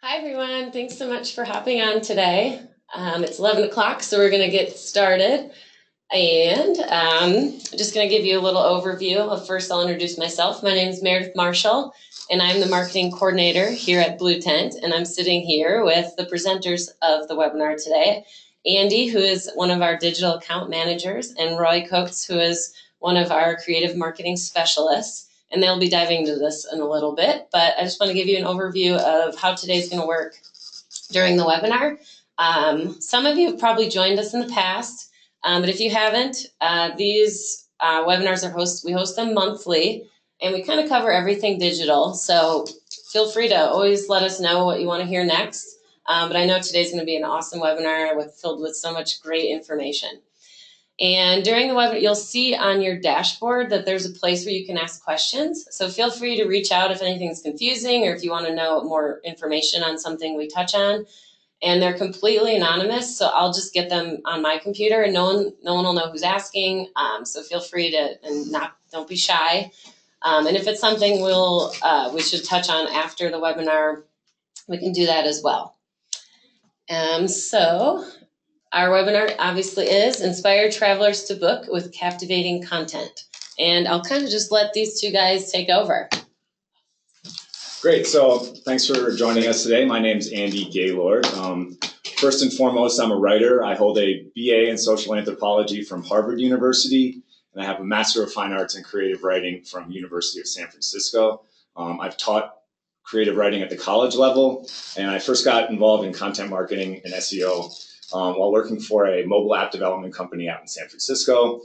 Hi, everyone. Thanks so much for hopping on today. It's 11 o'clock, so we're going to get started. And just going to give you a little overview. First, I'll introduce myself. My name is Meredith Marshall, and I'm the marketing coordinator here at Blue Tent. And I'm sitting here with the presenters of the webinar today, Andy, who is one of our digital account managers, and Roy Coates, who is one of our creative marketing specialists. And they'll be diving into this in a little bit, but I just want to give you an overview of how today's going to work during the webinar. Some of you have probably joined us in the past, but if you haven't, these webinars we host them monthly, and we kind of cover everything digital. So feel free to always let us know what you want to hear next. But I know today's going to be an awesome webinar filled with so much great information. And during the webinar, you'll see on your dashboard that there's a place where you can ask questions. So feel free to reach out if anything's confusing or if you want to know more information on something we touch on. And they're completely anonymous, so I'll just get them on my computer, and no one will know who's asking. So feel free to, and don't be shy. And if it's something we should touch on after the webinar, we can do that as well. So our webinar obviously is Inspire Travelers to Book with Captivating Content. And I'll kind of just let these two guys take over. Great, so thanks for joining us today. My name is Andy Gaylord. First and foremost, I'm a writer. I hold a BA in social anthropology from Harvard University, and I have a Master of Fine Arts in Creative Writing from University of San Francisco. I've taught creative writing at the college level, and I first got involved in content marketing and SEO while working for a mobile app development company out in San Francisco.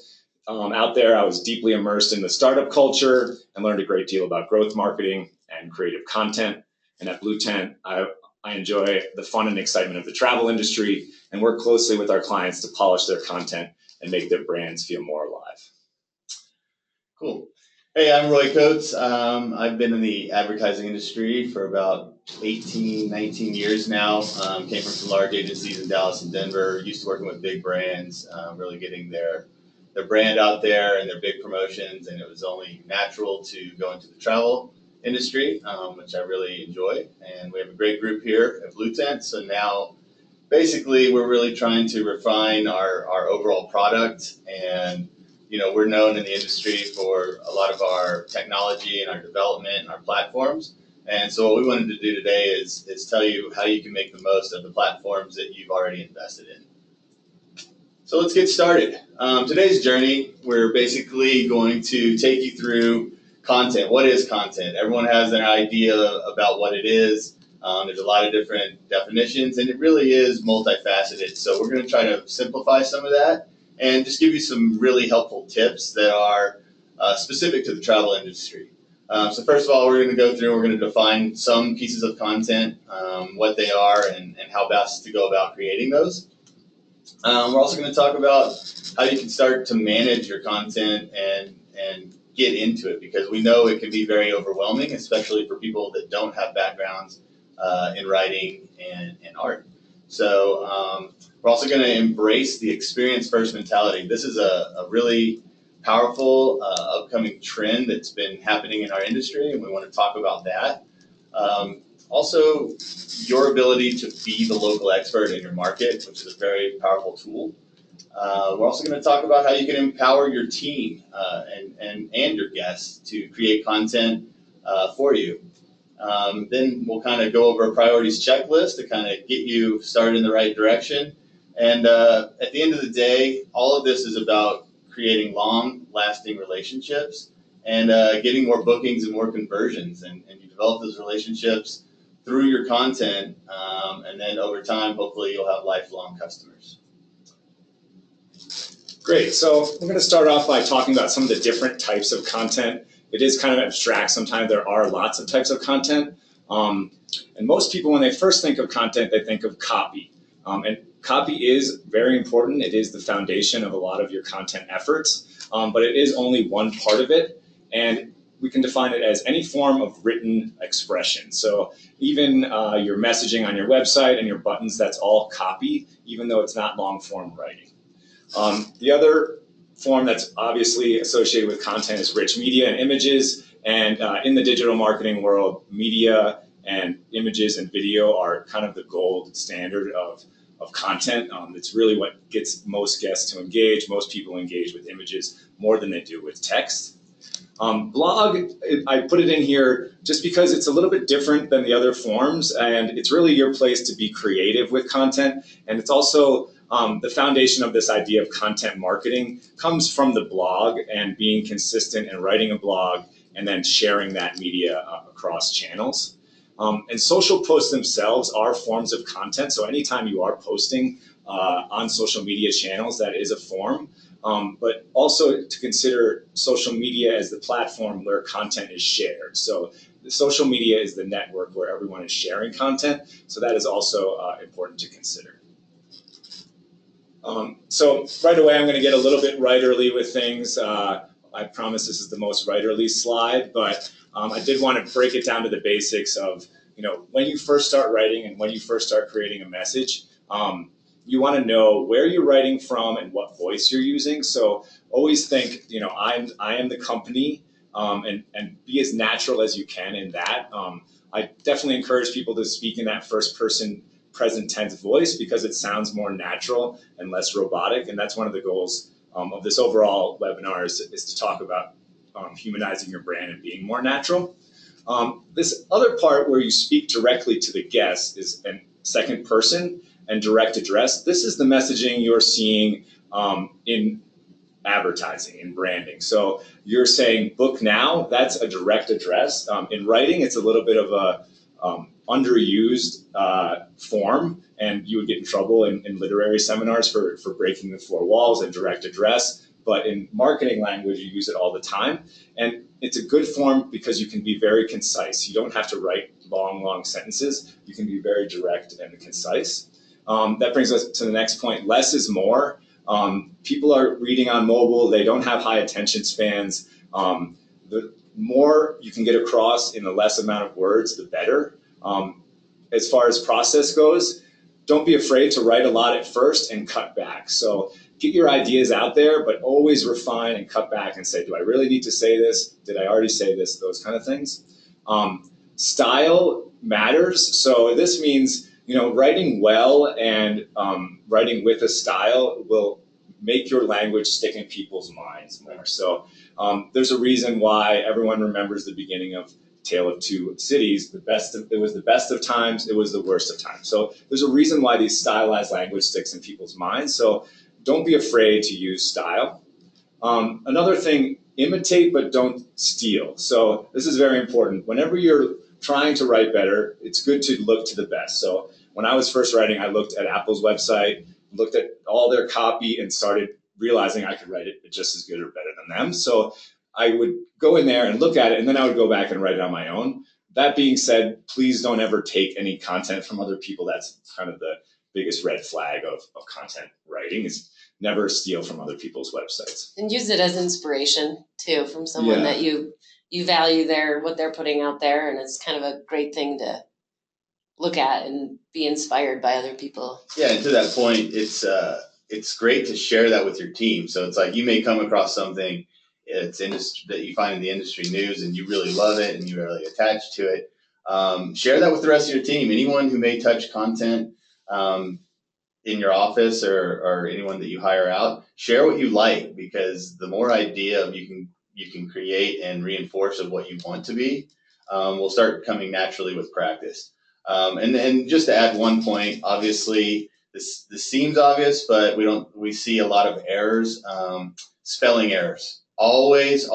Out there, I was deeply immersed in the startup culture and learned a great deal about growth marketing and creative content. And at Blue Tent, I enjoy the fun and excitement of the travel industry and work closely with our clients to polish their content and make their brands feel more alive. Cool. Hey, I'm Roy Coates. I've been in the advertising industry for about 18, 19 years now. Came from some large agencies in Dallas and Denver. Used to working with big brands, really getting their brand out there and their big promotions. And it was only natural to go into the travel industry, which I really enjoy. And we have a great group here at Blue Tent. So now, basically, we're really trying to refine our overall product. And we're known in the industry for a lot of our technology and our development and our platforms. And so what we wanted to do today is tell you how you can make the most of the platforms that you've already invested in. So let's get started. Today's journey, we're basically going to take you through content. What is content? Everyone has an idea about what it is. There's a lot of different definitions, and it really is multifaceted. So we're going to try to simplify some of that and just give you some really helpful tips that are specific to the travel industry. So first of all, we're going to go through, we're going to define some pieces of content, what they are, and how best to go about creating those. We're also going to talk about how you can start to manage your content and get into it, because we know it can be very overwhelming, especially for people that don't have backgrounds in writing and art. So we're also going to embrace the experience first mentality. This is a really powerful upcoming trend that's been happening in our industry, and we want to talk about that. Also, your ability to be the local expert in your market, which is a very powerful tool. We're also going to talk about how you can empower your team and your guests to create content for you. Then we'll kind of go over a priorities checklist to kind of get you started in the right direction. And at the end of the day, all of this is about creating long-lasting relationships and getting more bookings and more conversions. And you develop those relationships through your content, and then over time, hopefully, you'll have lifelong customers. Great, so we're going to start off by talking about some of the different types of content. It is kind of abstract. Sometimes there are lots of types of content. And most people, when they first think of content, they think of copy. And copy is very important. It is the foundation of a lot of your content efforts, but it is only one part of it. And we can define it as any form of written expression. So even your messaging on your website and your buttons, that's all copy, even though it's not long form writing. The other form that's obviously associated with content is rich media and images. And in the digital marketing world, media and images and video are kind of the gold standard of content. It's really what gets most guests to engage. Most people engage with images more than they do with text. Blog, I put it in here just because it's a little bit different than the other forms, and it's really your place to be creative with content. And it's also the foundation of this idea of content marketing comes from the blog and being consistent and writing a blog and then sharing that media across channels. And social posts themselves are forms of content. So anytime you are posting on social media channels, that is a form. But also to consider social media as the platform where content is shared. So the social media is the network where everyone is sharing content. So that is also important to consider. So right away, I'm going to get a little bit writerly with things. I promise this is the most writerly slide, but I did want to break it down to the basics of, when you first start writing and when you first start creating a message, you want to know where you're writing from and what voice you're using. So always think, I am the company, and be as natural as you can in that. I definitely encourage people to speak in that first person present tense voice because it sounds more natural and less robotic. And that's one of the goals of this overall webinar is to talk about humanizing your brand and being more natural. This other part where you speak directly to the guest is in second person and direct address. This is the messaging you're seeing in advertising, in branding. So you're saying book now, that's a direct address. In writing, it's a little bit of a underused form, and you would get in trouble in literary seminars for breaking the four walls and direct address. But in marketing language, you use it all the time. And it's a good form because you can be very concise. You don't have to write long sentences. You can be very direct and concise. That brings us to the next point. Less is more. People are reading on mobile. They don't have high attention spans. The more you can get across in the less amount of words, the better. As far as process goes, don't be afraid to write a lot at first and cut back. So get your ideas out there, but always refine and cut back and say, do I really need to say this? Did I already say this? Those kind of things. Style matters. So this means, writing well and writing with a style will make your language stick in people's minds more. So there's a reason why everyone remembers the beginning of Tale of Two Cities. It was the best of times, it was the worst of times. So there's a reason why these stylized language sticks in people's minds. So don't be afraid to use style. Another thing, imitate but don't steal. So this is very important. Whenever you're trying to write better, it's good to look to the best. So when I was first writing, I looked at Apple's website, looked at all their copy, and started realizing I could write it just as good or better than them. So I would go in there and look at it, and then I would go back and write it on my own. That being said, please don't ever take any content from other people. That's kind of the biggest red flag of content writing, is never steal from other people's websites. And use it as inspiration too, from someone that you value what they're putting out there, and it's kind of a great thing to look at and be inspired by other people. Yeah, and to that point, it's great to share that with your team. So it's like you may come across something that you find in the industry news and you really love it and you're really attached to it. Share that with the rest of your team. Anyone who may touch content in your office or anyone that you hire out, share what you like, because the more idea you can create and reinforce of what you want to be will start coming naturally with practice. And then just to add one point, obviously this seems obvious, but we see a lot of errors, spelling errors. Always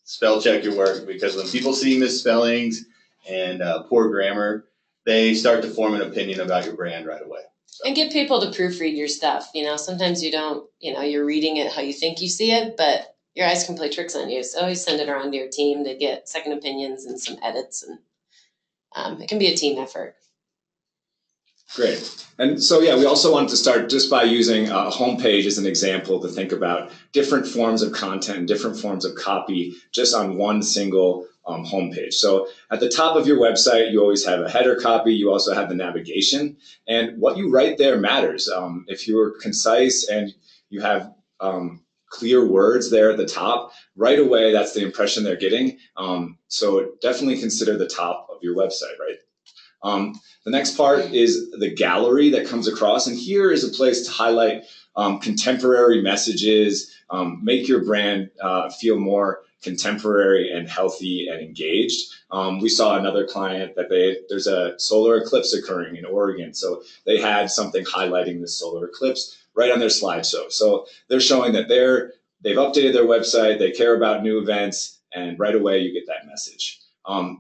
spell check your work, because when people see misspellings and poor grammar, they start to form an opinion about your brand right away. So. And get people to proofread your stuff. Sometimes you don't, you're reading it how you think you see it, but your eyes can play tricks on you. So always send it around to your team to get second opinions and some edits, and it can be a team effort. Great. And so, we also wanted to start just by using a homepage as an example to think about different forms of content, different forms of copy, just on one single homepage. So at the top of your website, you always have a header copy. You also have the navigation. And what you write there matters. If you're concise and you have clear words there at the top, right away, that's the impression they're getting. So definitely consider the top your website, right? The next part is the gallery that comes across, and here is a place to highlight contemporary messages, make your brand feel more contemporary and healthy and engaged. We saw another client that there's a solar eclipse occurring in Oregon, so they had something highlighting the solar eclipse right on their slideshow. So they're showing that they've updated their website, they care about new events, and right away you get that message.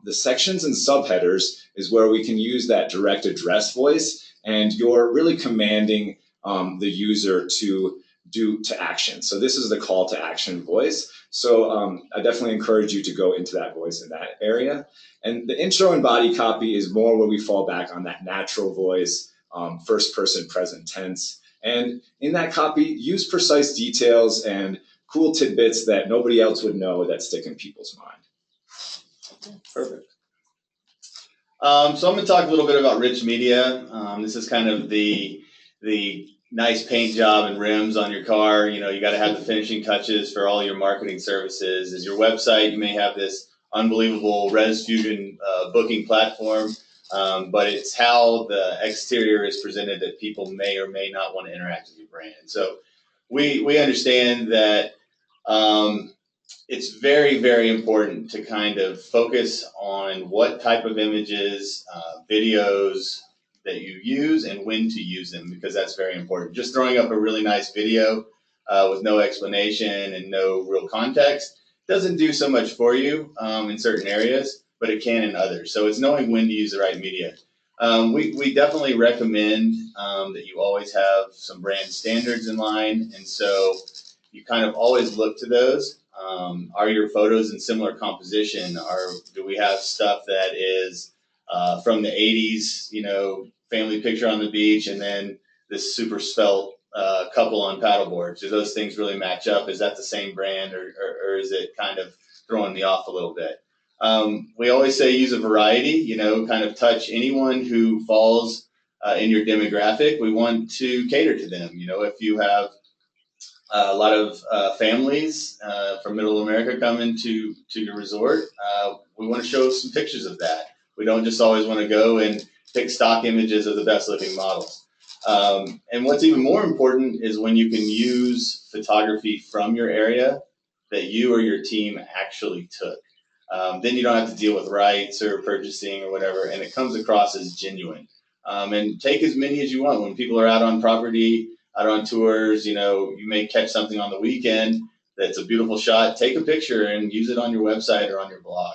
The sections and subheaders is where we can use that direct address voice, and you're really commanding the user to action. So this is the call to action voice. So I definitely encourage you to go into that voice in that area. And the intro and body copy is more where we fall back on that natural voice, first person present tense. And in that copy, use precise details and cool tidbits that nobody else would know that stick in people's mind. Perfect. So I'm going to talk a little bit about rich media. This is kind of the nice paint job and rims on your car. You know, you got to have the finishing touches for all your marketing services. As your website, you may have this unbelievable ResFusion booking platform, but it's how the exterior is presented that people may or may not want to interact with your brand. So we understand that it's very, very important to kind of focus on what type of images, videos that you use and when to use them, because that's very important. Just throwing up a really nice video with no explanation and no real context doesn't do so much for you in certain areas, but it can in others. So it's knowing when to use the right media. We definitely recommend that you always have some brand standards in line, and so you kind of always look to those. Are your photos in similar composition? Do we have stuff that is from the 80s, you know, family picture on the beach, and then this super svelte couple on paddleboards? Do those things really match up? Is that the same brand, or is it kind of throwing me off a little bit? We always say use a variety, you know, kind of touch anyone who falls in your demographic. We want to cater to them. You know, if you have a lot of families from Middle America coming to your resort, we want to show some pictures of that. We don't just always want to go and pick stock images of the best looking models. And what's even more important is when you can use photography from your area that you or your team actually took. Then you don't have to deal with rights or purchasing or whatever, and it comes across as genuine. And take as many as you want. When people are out on property, out on tours, you know, you may catch something on the weekend that's a beautiful shot. Take a picture and use it on your website or on your blog.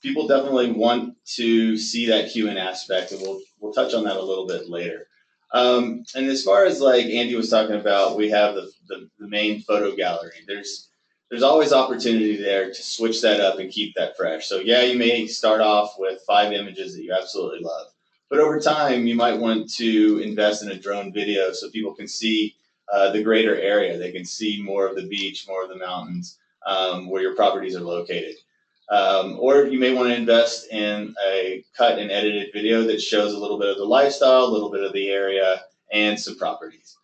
People definitely want to see that human aspect, and we'll touch on that a little bit later. And as far as like Andy was talking about, we have the main photo gallery. There's always opportunity there to switch that up and keep that fresh. So yeah, you may start off with 5 images that you absolutely love, but over time you might want to invest in a drone video so people can see the greater area. They can see more of the beach, more of the mountains, where your properties are located. Or you may want to invest in a cut and edited video that shows a little bit of the lifestyle, a little bit of the area, and some properties.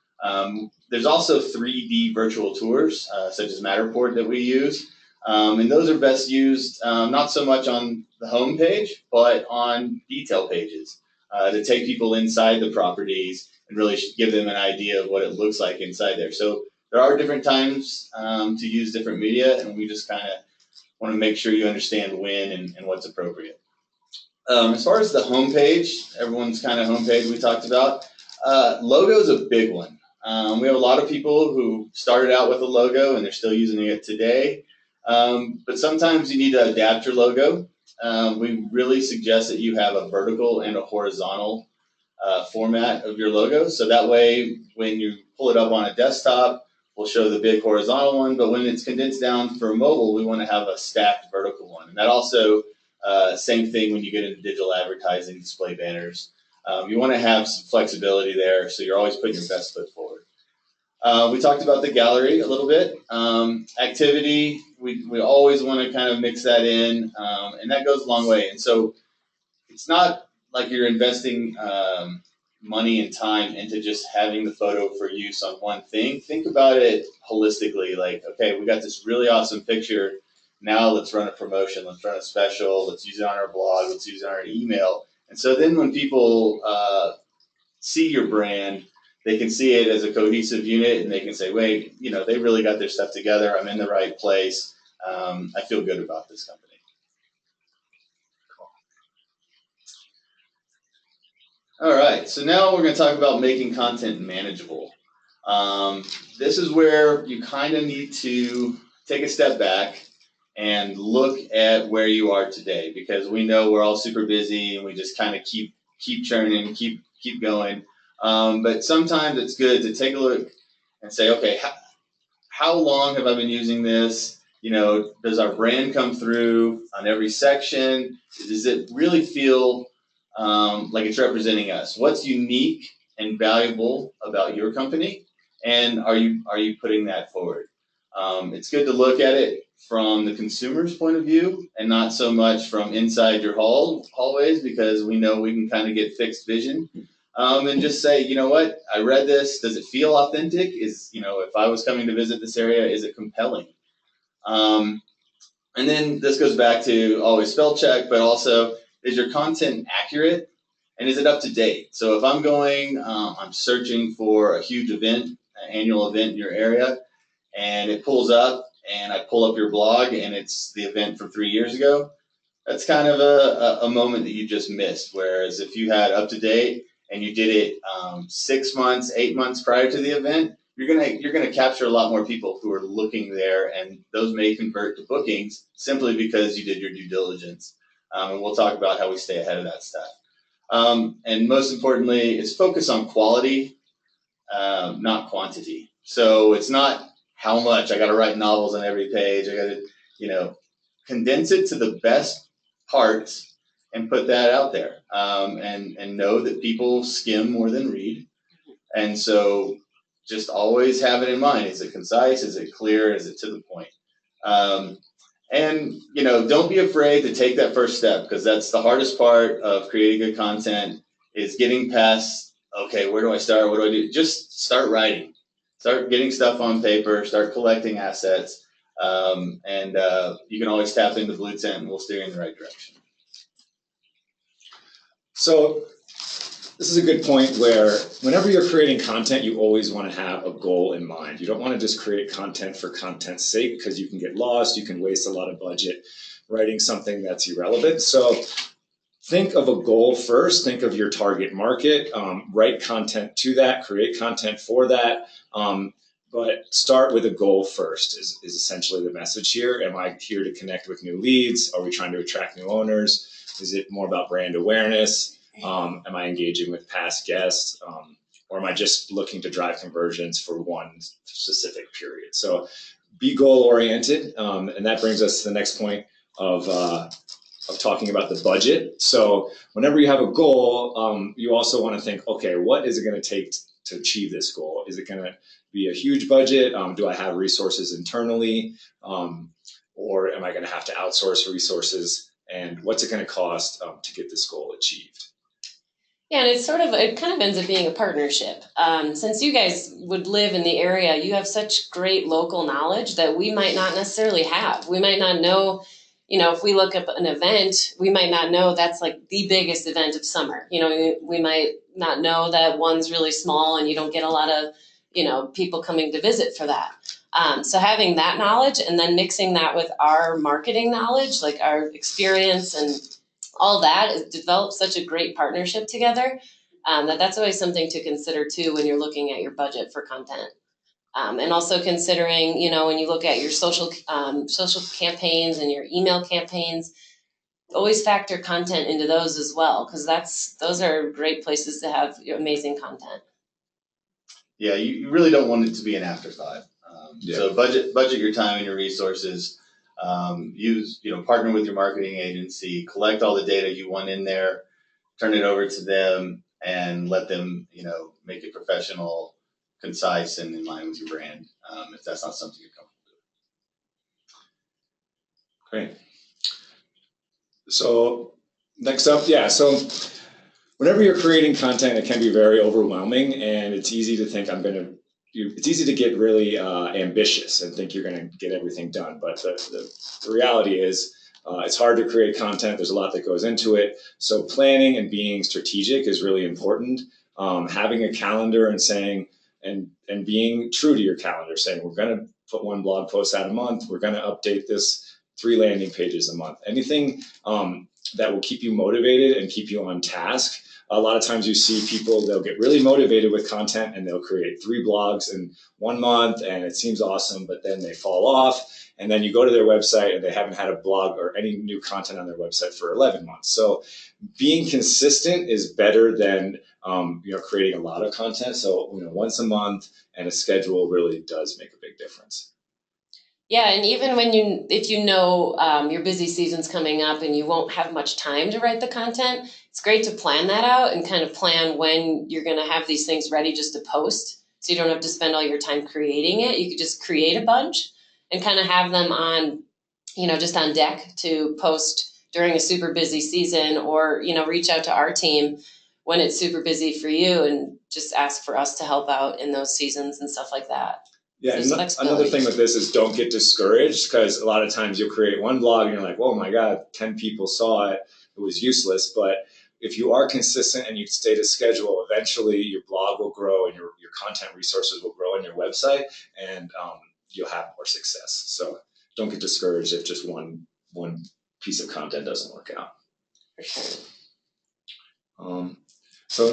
There's also 3D virtual tours, such as Matterport, that we use. And those are best used not so much on the home page, but on detail pages to take people inside the properties and really give them an idea of what it looks like inside there. So there are different times to use different media, and we just kind of want to make sure you understand when and what's appropriate. As far as the homepage, everyone's kind of homepage we talked about, logo is a big one. We have a lot of people who started out with a logo and they're still using it today, but sometimes you need to adapt your logo. We really suggest that you have a vertical and a horizontal format of your logo, so that way when you pull it up on a desktop, we'll show the big horizontal one, but when it's condensed down for mobile, we want to have a stacked vertical one. And that also, same thing when you get into digital advertising, display banners. You want to have some flexibility there, so you're always putting your best foot forward. We talked about the gallery a little bit. Activity, we always want to kind of mix that in, and that goes a long way. And so it's not like you're investing money and time into just having the photo for use on one thing. Think about it holistically, like, okay, we got this really awesome picture. Now let's run a promotion, let's run a special, let's use it on our blog, let's use it on our email. And so then when people see your brand, they can see it as a cohesive unit, and they can say, wait, they really got their stuff together. I'm in the right place. I feel good about this company. All right, so now we're going to talk about making content manageable. This is where you kind of need to take a step back and look at where you are today, because we know we're all super busy and we just kind of keep churning, keep going. But sometimes it's good to take a look and say, okay, how long have I been using this? Does our brand come through on every section? Does it really feel like it's representing us? What's unique and valuable about your company? And are you putting that forward? It's good to look at it from the consumer's point of view and not so much from inside your hallways, because we know we can kind of get fixed vision. And just say, you know what, I read this. Does it feel authentic? If I was coming to visit this area, is it compelling? And then this goes back to always spell check, but also, is your content accurate and is it up to date? So if I'm going, I'm searching for a huge event, an annual event in your area, and it pulls up and I pull up your blog and it's the event from 3 years ago, that's kind of a moment that you just missed. Whereas if you had up to date and you did it 6 months, 8 months prior to the event, you're gonna capture a lot more people who are looking there, and those may convert to bookings simply because you did your due diligence. And we'll talk about how we stay ahead of that stuff. And most importantly, is focus on quality, not quantity. So it's not how much I got to write novels on every page. I got to, condense it to the best parts and put that out there. And know that people skim more than read. And so just always have it in mind. Is it concise? Is it clear? Is it to the point? And don't be afraid to take that first step, because that's the hardest part of creating good content, is getting past, okay, where do I start? What do I do? Just start writing. Start getting stuff on paper. Start collecting assets. And you can always tap into Blue Tent and we'll steer you in the right direction. So this is a good point where whenever you're creating content, you always want to have a goal in mind. You don't want to just create content for content's sake, because you can get lost, you can waste a lot of budget writing something that's irrelevant. So think of a goal first, think of your target market, write content to that, create content for that, but start with a goal first is essentially the message here. Am I here to connect with new leads? Are we trying to attract new owners? Is it more about brand awareness? Am I engaging with past guests? Or am I just looking to drive conversions for one specific period? So be goal oriented. And that brings us to the next point of talking about the budget. So whenever you have a goal, you also want to think, okay, what is it going to take to achieve this goal? Is it going to be a huge budget? Do I have resources internally? Or am I going to have to outsource resources? And what's it going to cost to get this goal achieved? Yeah, and it kind of ends up being a partnership. Since you guys would live in the area, you have such great local knowledge that we might not necessarily have. We might not know, if we look up an event, we might not know that's like the biggest event of summer. We might not know that one's really small and you don't get a lot of, people coming to visit for that. So having that knowledge and then mixing that with our marketing knowledge, like our experience and all that, is developed such a great partnership together, that's always something to consider too when you're looking at your budget for content. And also considering, when you look at your social campaigns and your email campaigns, always factor content into those as well, because those are great places to have amazing content. Yeah, you really don't want it to be an afterthought. Yeah. So budget your time and your resources. Partner with your marketing agency, collect all the data you want in there, turn it over to them, and let them, make it professional, concise, and in line with your brand. If that's not something you're comfortable with. Great. So next up, so whenever you're creating content, it can be very overwhelming, and it's easy to think I'm going to it's easy to get really ambitious and think you're going to get everything done. But the reality is it's hard to create content. There's a lot that goes into it. So planning and being strategic is really important. Having a calendar and saying, and being true to your calendar, saying we're going to put one blog post out a month. We're going to update this 3 landing pages a month. Anything that will keep you motivated and keep you on task. A lot of times you see people, they'll get really motivated with content and they'll create 3 blogs in 1 month and it seems awesome, but then they fall off. And then you go to their website and they haven't had a blog or any new content on their website for 11 months. So being consistent is better than creating a lot of content. So once a month and a schedule really does make a big difference. Yeah, and even if your busy season's coming up and you won't have much time to write the content, it's great to plan that out and kind of plan when you're going to have these things ready just to post. So you don't have to spend all your time creating it. You could just create a bunch and kind of have them on, just on deck to post during a super busy season, or, reach out to our team when it's super busy for you and just ask for us to help out in those seasons and stuff like that. Yeah, another thing with this is don't get discouraged, because a lot of times you'll create one blog and you're like, oh my God, 10 people saw it. It was useless. But if you are consistent and you stay to schedule, eventually your blog will grow and your content resources will grow on your website, and you'll have more success. So don't get discouraged if just one piece of content doesn't work out. For sure. So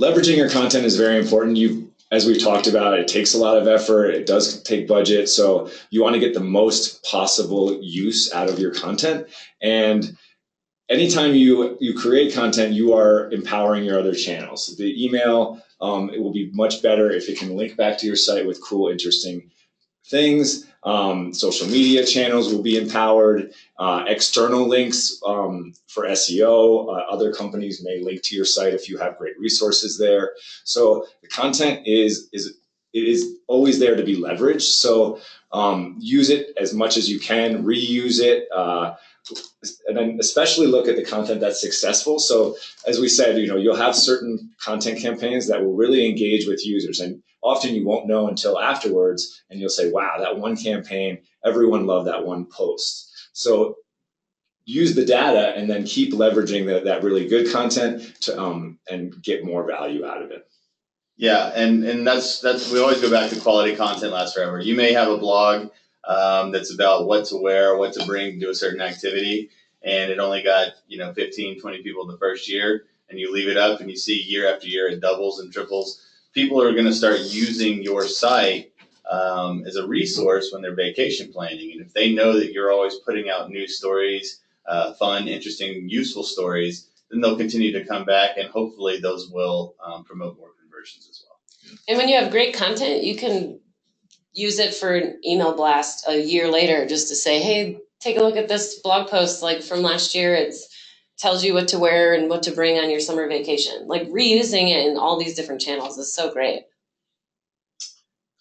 leveraging your content is very important. As we've talked about, it takes a lot of effort. It does take budget. So you want to get the most possible use out of your content. And anytime you create content, you are empowering your other channels. The email, it will be much better if it can link back to your site with cool, interesting things. Social media channels will be empowered. External links for SEO. Other companies may link to your site if you have great resources there. So the content is always there to be leveraged. So use it as much as you can. Reuse it. And then especially look at the content that's successful. So as we said, you'll have certain content campaigns that will really engage with users, and often you won't know until afterwards, and you'll say, wow, that one campaign, everyone loved that one post. So use the data and then keep leveraging that really good content to and get more value out of it. Yeah, and that's we always go back to quality content lasts forever. You may have a blog that's about what to wear, what to bring to a certain activity, and it only got 15, 20 people the first year, and you leave it up and you see year after year it doubles and triples. People are going to start using your site as a resource when they're vacation planning, and if they know that you're always putting out new stories, fun, interesting, useful stories, then they'll continue to come back, and hopefully those will promote more conversions as well. And when you have great content, you can use it for an email blast a year later just to say, hey, take a look at this blog post like from last year. It tells you what to wear and what to bring on your summer vacation. Like reusing it in all these different channels is so great.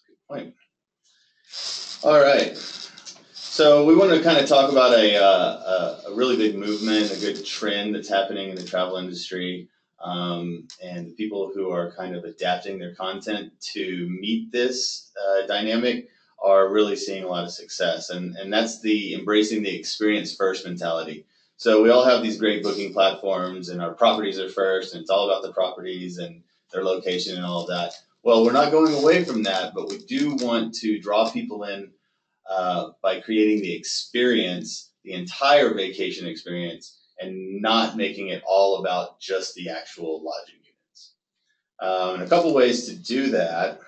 Good point. All right. So we want to kind of talk about a really big movement, a good trend that's happening in the travel industry. And people who are kind of adapting their content to meet this dynamic are really seeing a lot of success. And that's the embracing the experience first mentality. So we all have these great booking platforms, and our properties are first, and it's all about the properties and their location and all of that. Well, we're not going away from that, but we do want to draw people in by creating the experience, the entire vacation experience, and not making it all about just the actual lodging units. And a couple ways to do that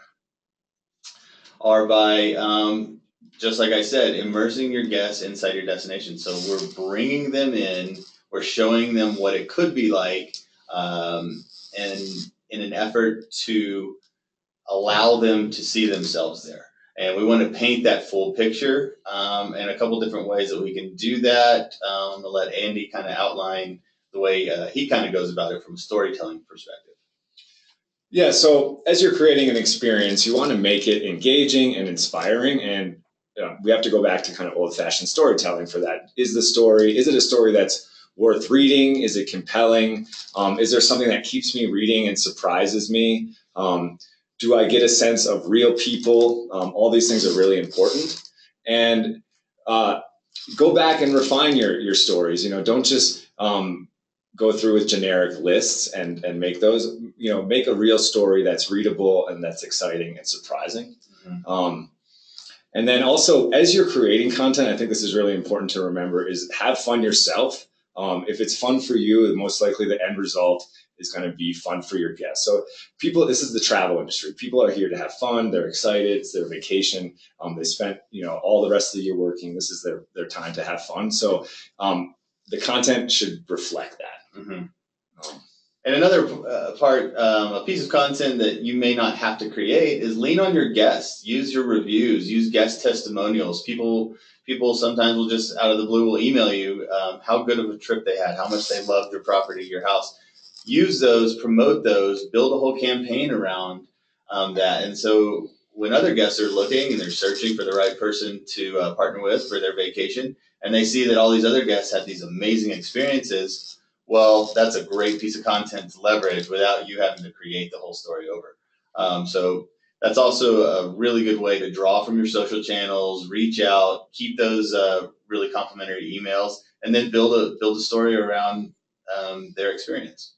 are by, just like I said, immersing your guests inside your destination. So we're bringing them in, we're showing them what it could be like, and in an effort to allow them to see themselves there. And we want to paint that full picture, and a couple different ways that we can do that. I'm going to let Andy kind of outline the way he kind of goes about it from a storytelling perspective. Yeah, so as you're creating an experience, you want to make it engaging and inspiring, and we have to go back to kind of old-fashioned storytelling for that. Is it a story that's worth reading? Is it compelling? Is there something that keeps me reading and surprises me? Do I get a sense of real people? All these things are really important. And go back and refine your stories. Don't just go through with generic lists and make those. Make a real story that's readable and that's exciting and surprising. Mm-hmm. And then also, as you're creating content, I think this is really important to remember, is have fun yourself. If it's fun for you, most likely the end result is going to be fun for your guests. So this is the travel industry. People are here to have fun. They're excited. It's their vacation. They spent, all the rest of the year working. This is their time to have fun. So the content should reflect that. Mm-hmm. And another part, a piece of content that you may not have to create is lean on your guests. Use your reviews. Use guest testimonials. People sometimes will just out of the blue will email you how good of a trip they had, how much they loved your property, your house. Use those, promote those, build a whole campaign around that. And so when other guests are looking and they're searching for the right person to partner with for their vacation, and they see that all these other guests had these amazing experiences, well, that's a great piece of content to leverage without you having to create the whole story over. So that's also a really good way to draw from your social channels, reach out, keep those really complimentary emails, and then build a story around their experience.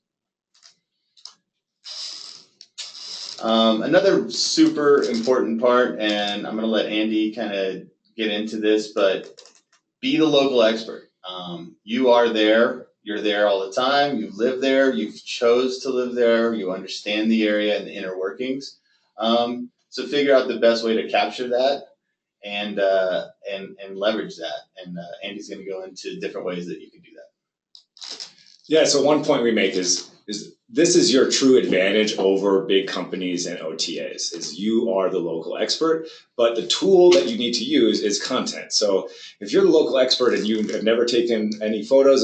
Another super important part, and I'm going to let Andy kind of get into this, but be the local expert. You are there. You're there all the time. You live there. You've chose to live there. You understand the area and the inner workings. So figure out the best way to capture that and leverage that. And Andy's going to go into different ways that you can do that. Yeah. So one point we make is this is your true advantage over big companies and OTAs, is you are the local expert, but the tool that you need to use is content. So if you're the local expert and you have never taken any photos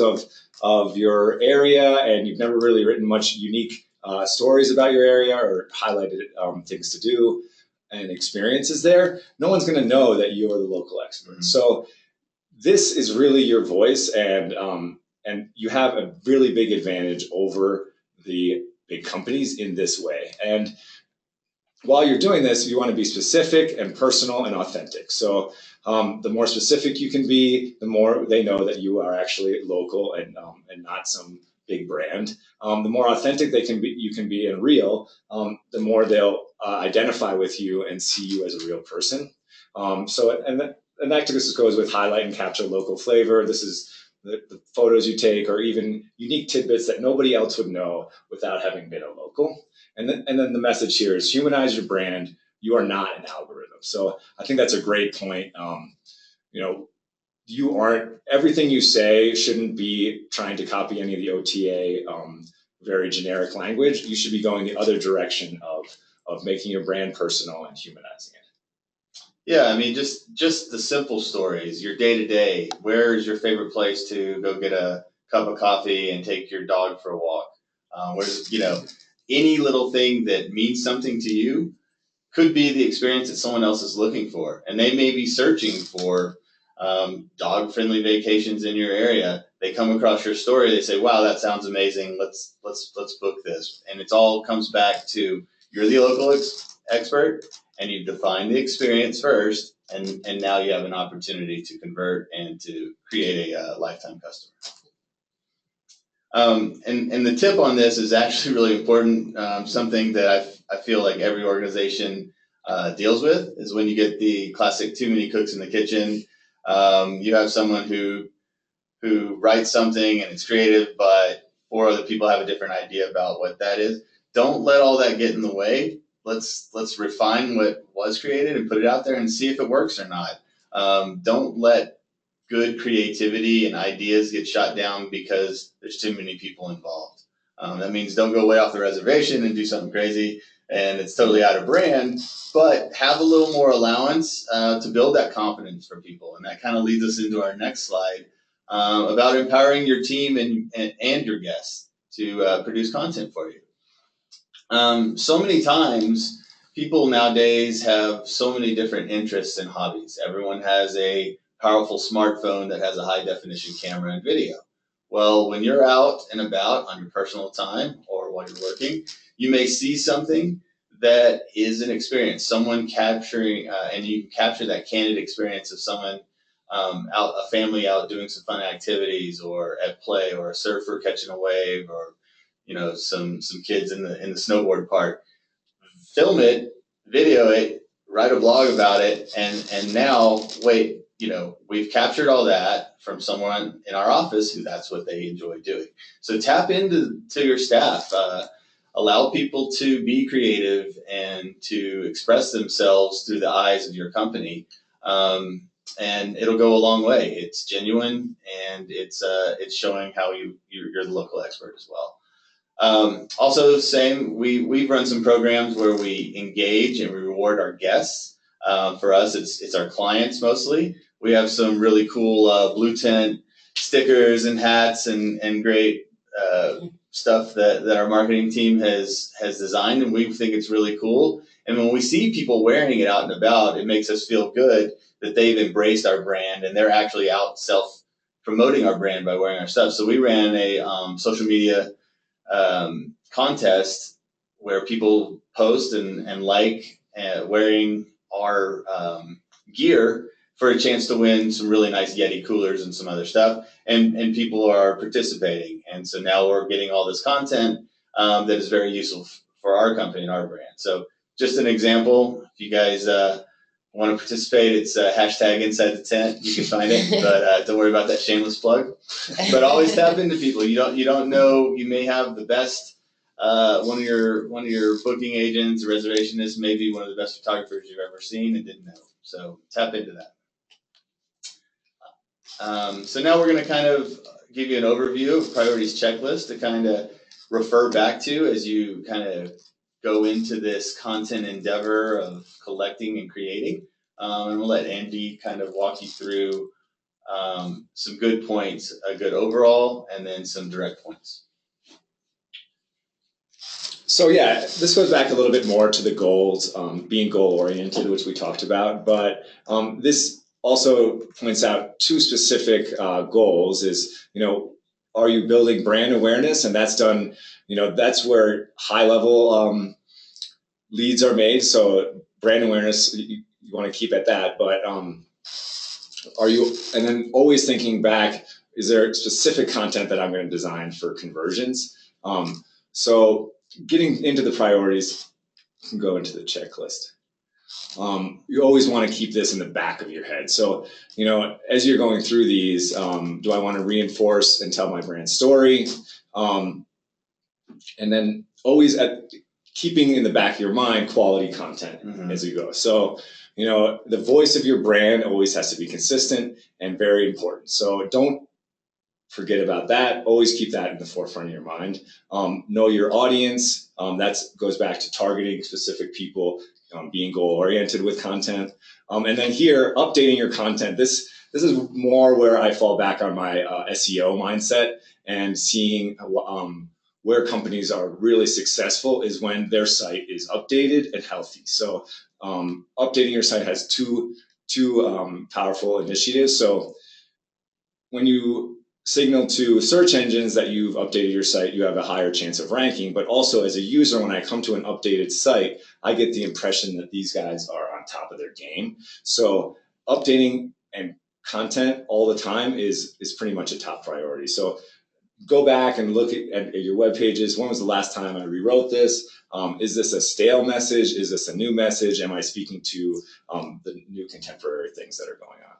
of your area and you've never really written much unique stories about your area or highlighted things to do and experiences there, no one's going to know that you're the local expert. Mm-hmm. So this is really your voice, and you have a really big advantage over the big companies in this way. And while you're doing this, you want to be specific and personal and authentic. So the more specific you can be, the more they know that you are actually local and not some big brand. The more authentic you can be and real, the more they'll identify with you and see you as a real person. And that just goes with highlight and capture local flavor. This is the photos you take, or even unique tidbits that nobody else would know without having been a local. And then the message here is humanize your brand. You are not an algorithm. So I think that's a great point. You aren't, everything you say shouldn't be trying to copy any of the OTA very generic language. You should be going the other direction of making your brand personal and humanizing it. Yeah, I mean, just the simple stories, your day-to-day. Where is your favorite place to go get a cup of coffee and take your dog for a walk? Where's, any little thing that means something to you could be the experience that someone else is looking for. And they may be searching for dog-friendly vacations in your area. They come across your story. They say, wow, that sounds amazing. Let's book this. And it all comes back to you're the local expert, and you've defined the experience first, and now you have an opportunity to convert and to create a lifetime customer. And the tip on this is actually really important. Something that I feel like every organization deals with is when you get the classic too many cooks in the kitchen. You have someone who writes something and it's creative, but 4 other people have a different idea about what that is. Don't let all that get in the way. Let's refine what was created and put it out there and see if it works or not. Don't let good creativity and ideas get shot down because there's too many people involved. That means don't go way off the reservation and do something crazy and it's totally out of brand, but have a little more allowance to build that confidence for people. And that kind of leads us into our next slide about empowering your team and your guests to produce content for you. So many times, people nowadays have so many different interests and hobbies. Everyone has a powerful smartphone that has a high definition camera and video. Well, when you're out and about on your personal time or while you're working, you may see something that is an experience, someone capturing, and you can capture that candid experience of someone a family out doing some fun activities, or at play, or a surfer catching a wave, or some kids in the snowboard park. Film it, video it, write a blog about it, and now wait, we've captured all that from someone in our office who that's what they enjoy doing. So tap into your staff. Allow people to be creative and to express themselves through the eyes of your company, and it'll go a long way. It's genuine, and it's showing how you're the local expert as well. Also, same, we've run some programs where we engage and we reward our guests. For us, it's our clients mostly. We have some really cool Blue Tent stickers and hats and great stuff that our marketing team has designed, and we think it's really cool. And when we see people wearing it out and about, it makes us feel good that they've embraced our brand and they're actually out self-promoting our brand by wearing our stuff. So we ran a social media contest where people post and like wearing our gear for a chance to win some really nice Yeti coolers and some other stuff, and people are participating, and so now we're getting all this content that is very useful for our company and our brand. So just an example, if you guys want to participate, it's hashtag inside the tent. You can find it, but don't worry about that shameless plug. But always tap into people. You don't know. You may have the best one of your booking agents, or reservationists, maybe one of the best photographers you've ever seen and didn't know. So tap into that. So now we're going to kind of give you an overview of priorities checklist to kind of refer back to as you kind of go into this content endeavor of collecting and creating. And we'll let Andy kind of walk you through some good points, a good overall, and then some direct points. So yeah, this goes back a little bit more to the goals, being goal-oriented, which we talked about, but this also points out two specific goals is, are you building brand awareness? And that's done, that's where high-level leads are made. So brand awareness, you want to keep at that, but are you, and then always thinking back, is there specific content that I'm going to design for conversions? So getting into the priorities, you can go into the checklist. You always want to keep this in the back of your head. So, as you're going through these, do I want to reinforce and tell my brand story? And then always keeping in the back of your mind quality content as you go. So, the voice of your brand always has to be consistent and very important. So don't forget about that. Always keep that in the forefront of your mind. Know your audience. That goes back to targeting specific people, being goal-oriented with content. And then here, updating your content. This is more where I fall back on my SEO mindset, and seeing where companies are really successful is when their site is updated and healthy. So updating your site has two powerful initiatives. So when you signal to search engines that you've updated your site, you have a higher chance of ranking. But also as a user, when I come to an updated site, I get the impression that these guys are on top of their game. So updating and content all the time is pretty much a top priority. So go back and look at your web pages. When was the last time I rewrote this? Is this a stale message? Is this a new message? Am I speaking to the new contemporary things that are going on?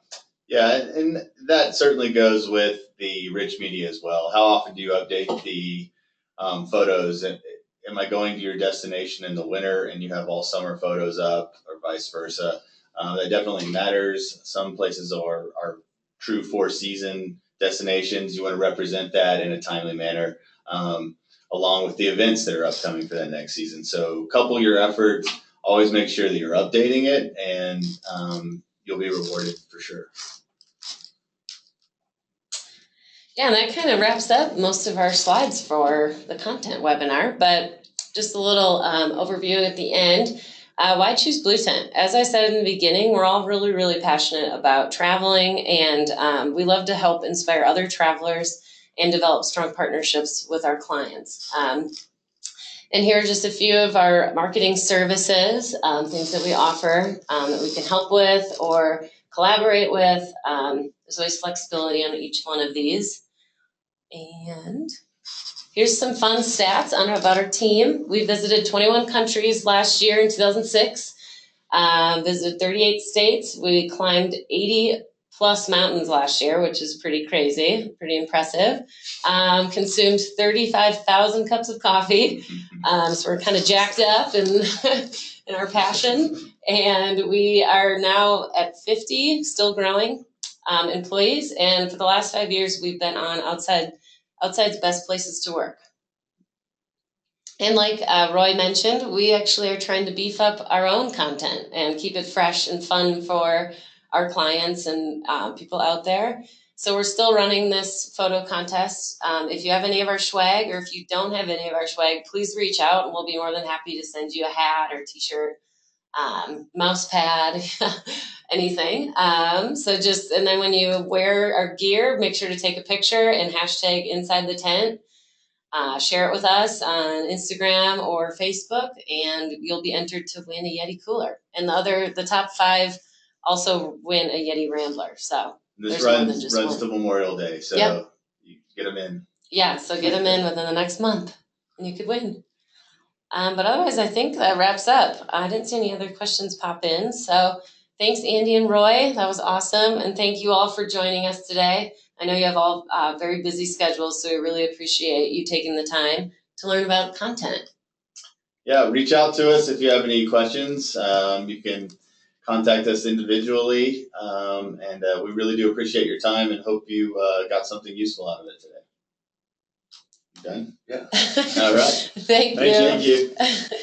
Yeah, and that certainly goes with the rich media as well. How often do you update the photos? And am I going to your destination in the winter and you have all summer photos up, or vice versa? That definitely matters. Some places are true four-season destinations. You want to represent that in a timely manner, along with the events that are upcoming for that next season. So couple your efforts. Always make sure that you're updating it, and you'll be rewarded for sure. Yeah, and that kind of wraps up most of our slides for the content webinar, but just a little overview at the end. Why choose Blue Tent? As I said in the beginning, we're all really, really passionate about traveling, and we love to help inspire other travelers and develop strong partnerships with our clients. And And here are just a few of our marketing services, things that we offer that we can help with or collaborate with. There's always flexibility on each one of these. And here's some fun stats about our team. We visited 21 countries last year in 2006, visited 38 states. We climbed 80 plus mountains last year, which is pretty crazy, pretty impressive. Consumed 35,000 cups of coffee. So we're kind of jacked up in our passion. And we are now at 50, still growing, employees. And for the last 5 years, we've been on Outside's Best Places to Work. And like Roy mentioned, we actually are trying to beef up our own content and keep it fresh and fun for our clients and people out there. So we're still running this photo contest. If you have any of our swag, or if you don't have any of our swag, please reach out and we'll be more than happy to send you a hat or t-shirt, mouse pad, anything. And then when you wear our gear, make sure to take a picture and hashtag inside the tent. Share it with us on Instagram or Facebook, and you'll be entered to win a Yeti cooler. And the top 5 also win a Yeti Rambler. So this runs to Memorial Day, so yep. You get them in. Yeah, so get them in within the next month, and you could win. But otherwise, I think that wraps up. I didn't see any other questions pop in. So thanks, Andy and Roy. That was awesome. And thank you all for joining us today. I know you have all very busy schedules, so we really appreciate you taking the time to learn about content. Yeah, reach out to us if you have any questions. You can contact us individually, and we really do appreciate your time and hope you got something useful out of it today. You done? Yeah. All right. Thank you. Thank you.